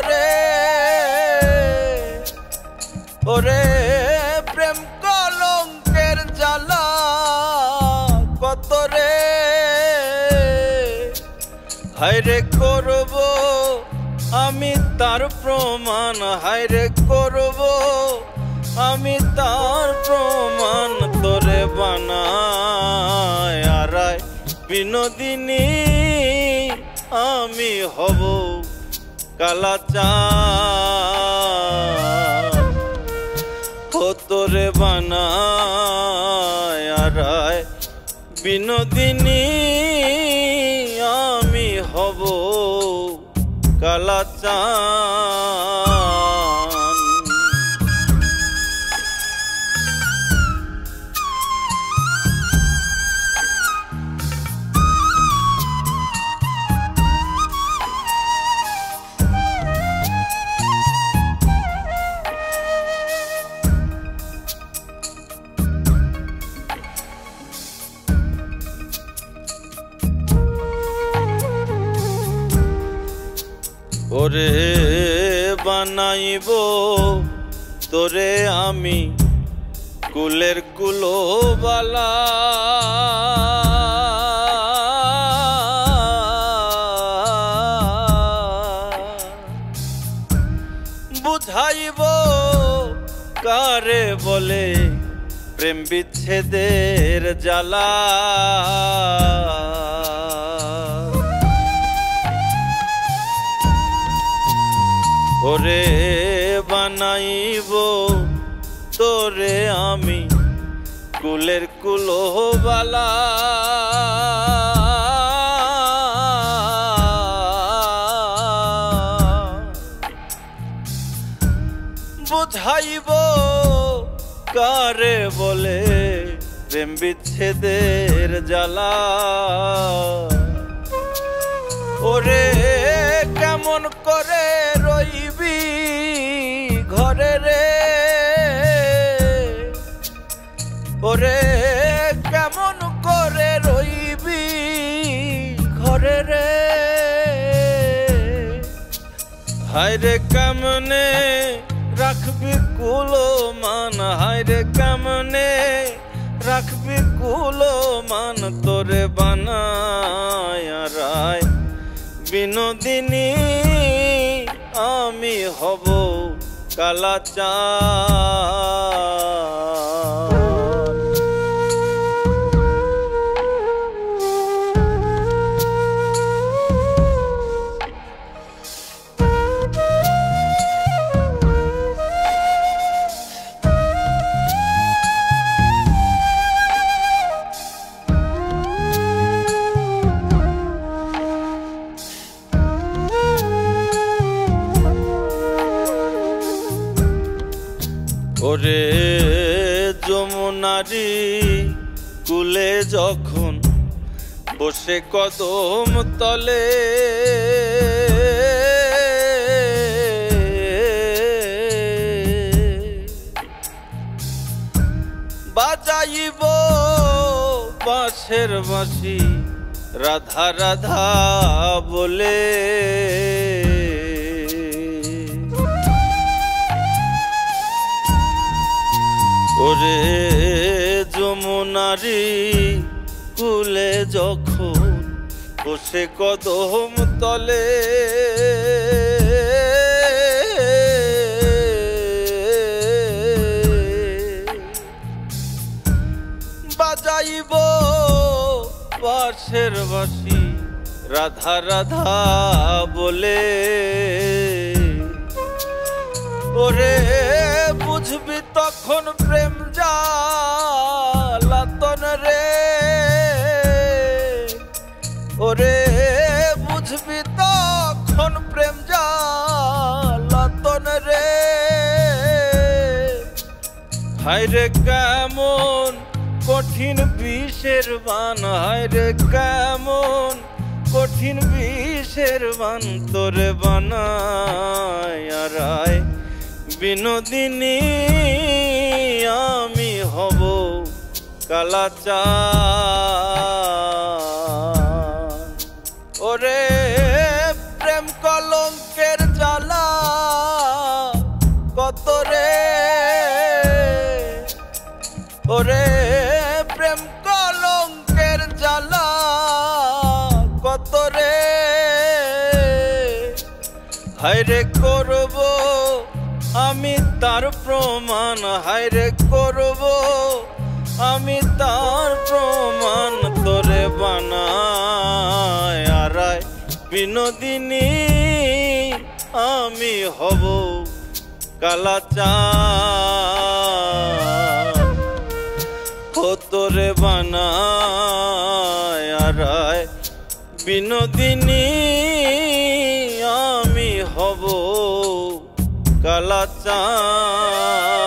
রে ওরে প্রেম কলঙ্কের জ্বালা কত রে হায়রে করব আমি তার প্রমাণ হায়রে করব আমি তার প্রমাণ তোরে বানায় আরায় বিনোদিনী আমি হব কালাচাঁদ ও তোরে বানায় আরায় বিনোদিনী আমি হব কালাচাঁদ। ওরে বানাইব তোরে আমি কুলের কুলোবালা বুঝাইব কারে বলে প্রেম বিচ্ছেদের জ্বালা ওরে বানাইব তোরে আমি কুলের কুলোবালা বুঝাইব কারে বলে প্রেম বিচ্ছেদের জ্বালা ওরে কেমন করে রইবি ঘরে রে ওরে কেমন করে রইবি ঘরে রে হায়রে কেমনে রাখবি কুলো মান হায়রে কেমনে রাখবি কুলো মান তোরে বানায় রায় বিনোদিনী আমি হব কালাচাঁদ। ওরে যমুনারি কুলে যখন বসে কদম তলে বাজাইব বাঁশের বাঁশি রাধা রাধা বলে ওরে যমুনারি কুলে যখন বসে কদম তলে বাজাইব বাঁশের বাঁশি রাধা রাধা বলে ওরে বুঝবি তখন প্রেম জ্বালাতন রে ওরে বুঝবি তখন প্রেম জ্বালাতন রে হায়রে কেমন কঠিন বিষের বান হায়রে কেমন কঠিন বিষের বান তোরে বানায় রায় বিনোদিনী আমি হব কালাচাঁদ ওরে প্রেম কলঙ্কের জ্বালা হায়রে করব আমি তার প্রমাণ, হায়রে করব আমি তার প্রমাণ, তোরে বানায় আরায় বিনোদিনী আমি হব কালাচাঁদ। ও তোরে বানায় আরায় বিনোদিনী আমি হব কালাচাঁদ।